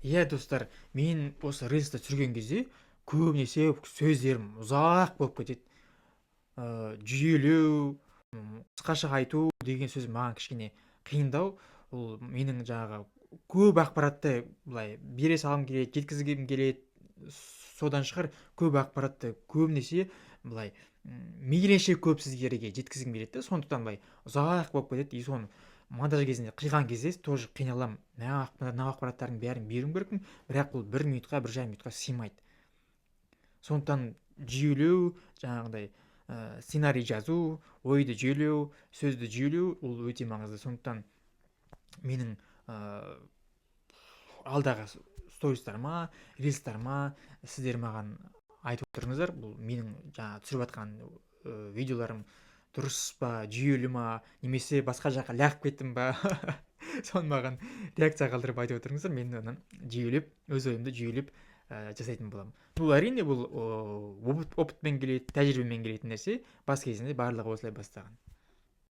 Иә достар, мен осы рилсті түсірген кезде көбінесе сөздерім ұзақ болып кетеді. Жүйелеу, қысқаша айту деген сөз маған кішкене қиындау. Ол менің жаңағы көп ақпаратты былай бере салғым келеді, жеткізгім келеді. Содан шығар көп ақпаратты көбінесе былай мейлінше көп сіздерге жеткізгім келеді да, сондықтан былай ұзақ болып кетеді. И соны монтаж кезінде қиған кезде тоже қиналамын. Мына ақпараттардың бәрін беруім керекпін, бірақ ол 1 минутқа 1,5 минутқа сыймайды. Сондықтан жүйелеу, жаңағыдай сценарий жазу, ойды жүйелеу, сөзді жүйелеу ол өте маңызды. Сондықтан менің алдағы стористарыма, рилстарыма сіздер маған айтып отырыңыздар, бұл менің жаңа түсіріп жатқан видеоларым дұрыс па, жүйелі ма, немесе басқа жаққа лағып кеттім ба. Соны маған реакция қалдырып айтып отырыңыздар, мен оны жүйелеп, өз ойымды жүйелеп жасайтын боламын. Бұл әрине бұл опытпен келеді, тәжірибемен келетін нәрсе. Бас кезінде барлығы осылай бастаған.